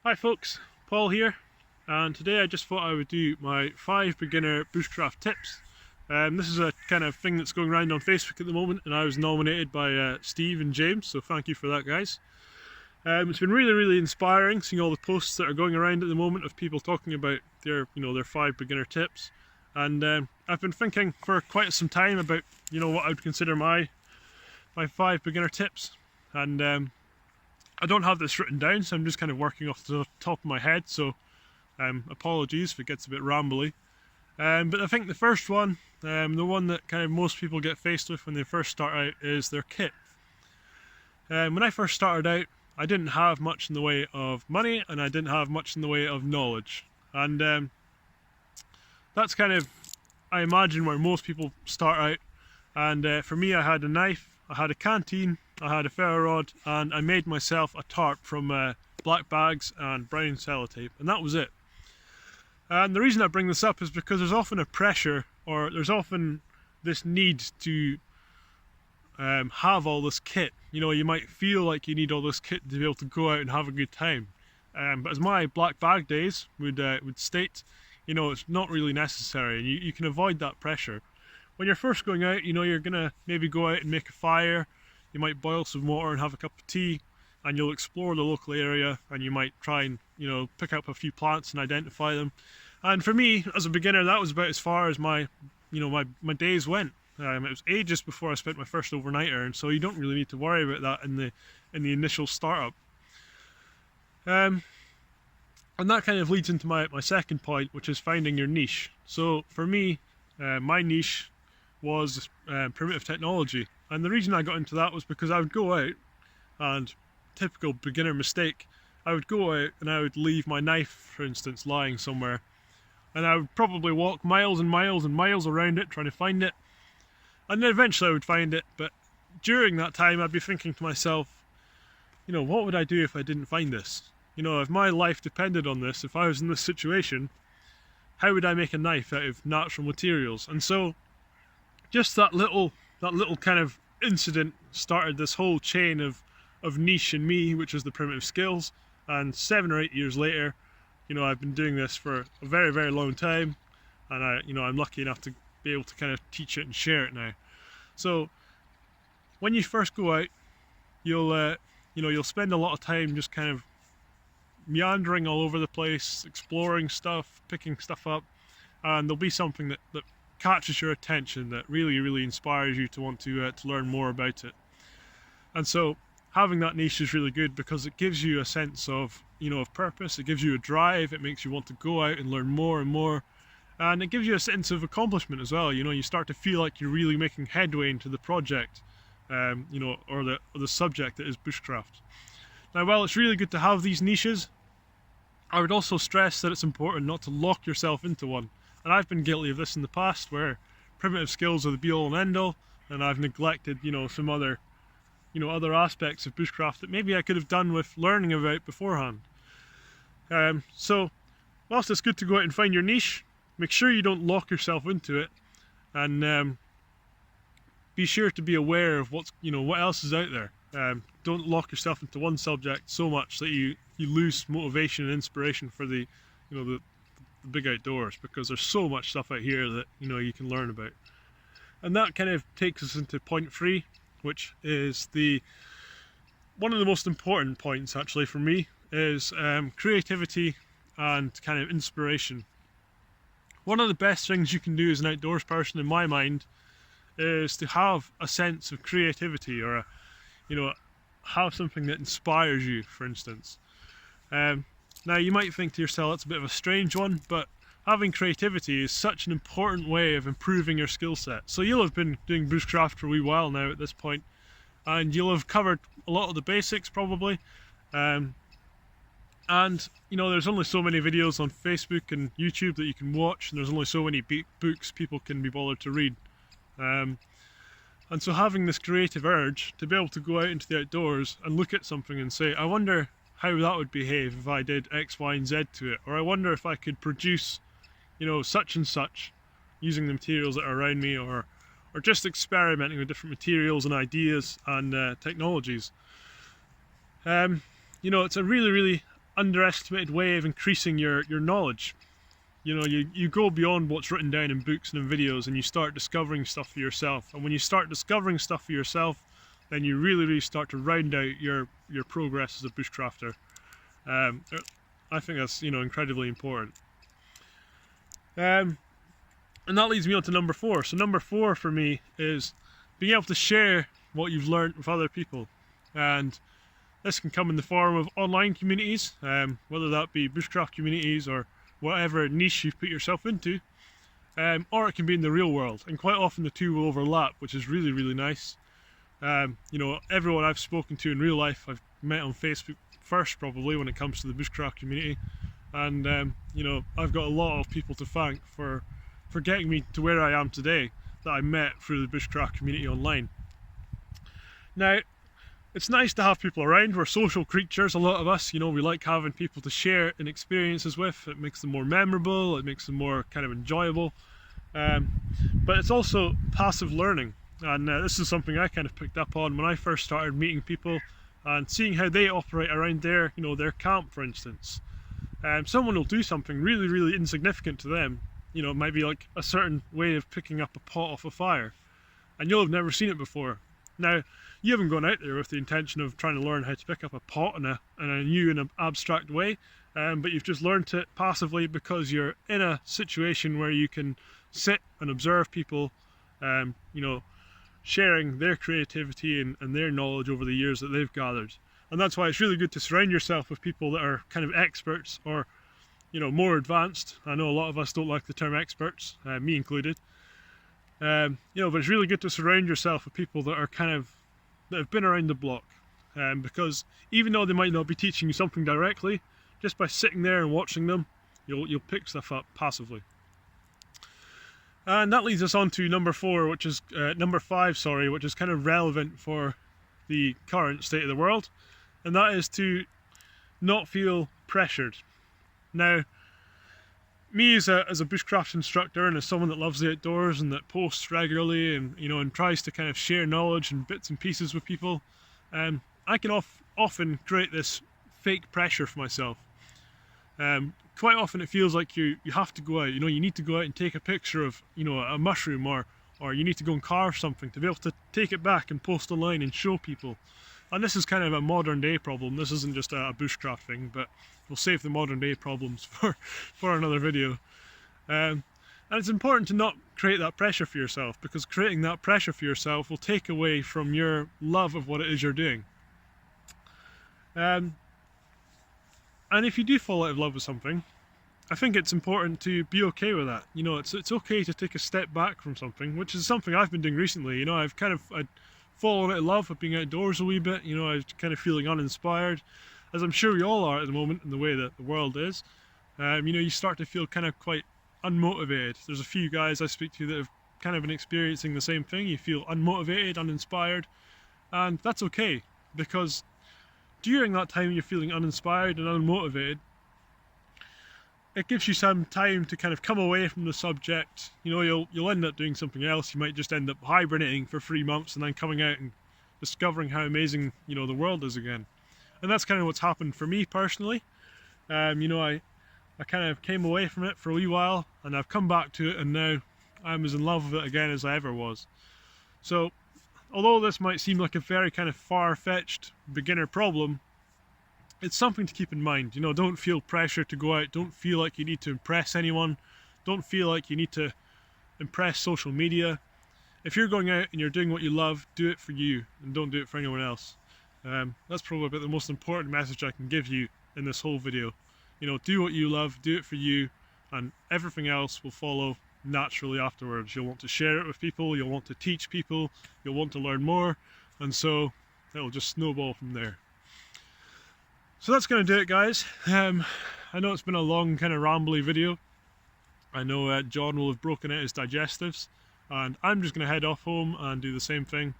Hi folks, Paul here, and today I just thought I would do my 5 beginner bushcraft tips. This is a kind of thing that's going around on Facebook at the moment, and I was nominated by Steve and James, so thank you for that, guys. It's been really inspiring seeing all the posts that are going around at the moment of people talking about their 5 beginner tips, and I've been thinking for quite some time about what I would consider my 5 beginner tips, and I don't have this written down, so I'm just kind of working off the top of my head, so apologies if it gets a bit rambly. But I think the first one, the one that kind of most people get faced with when they first start out, is their kit. When I first started out, I didn't have much in the way of money, and I didn't have much in the way of knowledge. And that's kind of, I imagine, where most people start out. And for me, I had a knife, I had a canteen, I had a ferro rod, and I made myself a tarp from black bags and brown sellotape, and that was it. And the reason I bring this up is because there's often a pressure, or there's often this need to have all this kit. You might feel like you need all this kit to be able to go out and have a good time. But as my black bag days would state, it's not really necessary, and you can avoid that pressure. When you're first going out, you're gonna maybe go out and make a fire. You might boil some water and have a cup of tea, and you'll explore the local area, and you might try and pick up a few plants and identify them. And for me, as a beginner, that was about as far as my days went. It was ages before I spent my first overnighter, and so you don't really need to worry about that in the initial startup. And that kind of leads into my second point, which is finding your niche. So for me, my niche was primitive technology. And the reason I got into that was because I would go out, and typical beginner mistake, I would go out and I would leave my knife, for instance, lying somewhere. And I would probably walk miles and miles and miles around it trying to find it. And then eventually I would find it, but during that time I'd be thinking to myself, what would I do if I didn't find this? If my life depended on this, if I was in this situation, how would I make a knife out of natural materials? And so just that little kind of incident started this whole chain of niche in me, which is the primitive skills. And 7 or 8 years later, I've been doing this for a very long time, and I'm lucky enough to be able to kind of teach it and share it now. So when you first go out, you'll spend a lot of time just kind of meandering all over the place, exploring stuff, picking stuff up, and there'll be something that catches your attention, that really inspires you to want to learn more about it. And so having that niche is really good because it gives you a sense of of purpose. It gives you a drive. It makes you want to go out and learn more and more, and it gives you a sense of accomplishment as well. You start to feel like you're really making headway into the project, or the subject that is bushcraft. Now, while it's really good to have these niches, I would also stress that it's important not to lock yourself into one. And I've been guilty of this in the past, where primitive skills are the be-all and end-all, and I've neglected, some other, other aspects of bushcraft that maybe I could have done with learning about beforehand. So, whilst it's good to go out and find your niche, make sure you don't lock yourself into it, and be sure to be aware of what else is out there. Don't lock yourself into one subject so much that you lose motivation and inspiration for the big outdoors, because there's so much stuff out here that you can learn about. And that kind of takes us into point 3, which is one of the most important points actually for me, is creativity and kind of inspiration. One of the best things you can do as an outdoors person, in my mind, is to have a sense of creativity, or have something that inspires you, for instance. Now, you might think to yourself, that's a bit of a strange one, but having creativity is such an important way of improving your skill set. So you'll have been doing bushcraft for a wee while now at this point, and you'll have covered a lot of the basics probably. And there's only so many videos on Facebook and YouTube that you can watch, and there's only so many books people can be bothered to read. And so having this creative urge to be able to go out into the outdoors and look at something and say, I wonder how that would behave if I did X, Y, and Z to it, or I wonder if I could produce, such and such using the materials that are around me, or just experimenting with different materials and ideas and technologies. It's a really underestimated way of increasing your knowledge. You know, you go beyond what's written down in books and in videos, and you start discovering stuff for yourself. And when you start discovering stuff for yourself, then you really start to round out your progress as a bushcrafter. I think that's, you know, incredibly important. And that leads me on to number 4. So number 4 for me is being able to share what you've learned with other people. And this can come in the form of online communities, whether that be bushcraft communities or whatever niche you've put yourself into, or it can be in the real world, and quite often the two will overlap, which is really nice. You know, everyone I've spoken to in real life I've met on Facebook first, probably, when it comes to the bushcraft community, and you know, I've got a lot of people to thank for getting me to where I am today, that I met through the bushcraft community online. Now, it's nice to have people around. We're social creatures, a lot of us, you know, we like having people to share in experiences with. It makes them more memorable, it makes them more kind of enjoyable, but it's also passive learning, and this is something I kind of picked up on when I first started meeting people and seeing how they operate around their, you know, their camp, for instance. Someone will do something really insignificant to them. You know, it might be like a certain way of picking up a pot off a fire, and you'll have never seen it before. Now, you haven't gone out there with the intention of trying to learn how to pick up a pot in a new and abstract way, but you've just learned it passively because you're in a situation where you can sit and observe people, you know, sharing their creativity and their knowledge over the years that they've gathered. And that's why it's really good to surround yourself with people that are kind of experts, or, you know, more advanced. I know a lot of us don't like the term experts, me included. You know, but it's really good to surround yourself with people that are that have been around the block, because even though they might not be teaching you something directly, just by sitting there and watching them, you'll pick stuff up passively. And that leads us on to number 5, which is kind of relevant for the current state of the world, and that is to not feel pressured. Now, me as a bushcraft instructor and as someone that loves the outdoors and that posts regularly and, you know, and tries to kind of share knowledge and bits and pieces with people, I can often create this fake pressure for myself. Quite often it feels like you have to go out, you know, you need to go out and take a picture of, you know, a mushroom, or you need to go and carve something to be able to take it back and post online and show people. And this is kind of a modern day problem. This isn't just a bushcraft thing, but we'll save the modern day problems for another video. And it's important to not create that pressure for yourself, because creating that pressure for yourself will take away from your love of what it is you're doing. And if you do fall out of love with something, I think it's important to be okay with that. You know, it's okay to take a step back from something, which is something I've been doing recently. You know, I'd fallen out of love with being outdoors a wee bit. You know, I was kind of feeling uninspired, as I'm sure we all are at the moment in the way that the world is. You know, you start to feel kind of quite unmotivated. There's a few guys I speak to that have kind of been experiencing the same thing. You feel unmotivated, uninspired, and that's okay, because during that time you're feeling uninspired and unmotivated, it gives you some time to kind of come away from the subject. You know, you'll end up doing something else. You might just end up hibernating for 3 months and then coming out and discovering how amazing, you know, the world is again. And that's kind of what's happened for me personally. You know, I kind of came away from it for a wee while, and I've come back to it, and now I'm as in love with it again as I ever was. So, although this might seem like a very kind of far-fetched beginner problem, it's something to keep in mind. You know, don't feel pressure to go out. Don't feel like you need to impress anyone. Don't feel like you need to impress social media. If you're going out and you're doing what you love, do it for you and don't do it for anyone else. That's probably about the most important message I can give you in this whole video. You know, do what you love, do it for you, and everything else will follow naturally afterwards. You'll want to share it with people, you'll want to teach people, you'll want to learn more, and so it'll just snowball from there. So that's going to do it, guys. I know it's been a long kind of rambly video. I know John will have broken out his digestives, and I'm just going to head off home and do the same thing.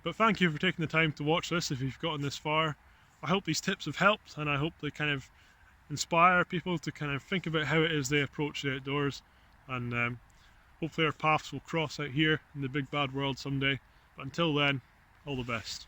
But thank you for taking the time to watch this if you've gotten this far. I hope these tips have helped, and I hope they kind of inspire people to kind of think about how it is they approach the outdoors, and hopefully our paths will cross out here in the big bad world someday. But until then, all the best.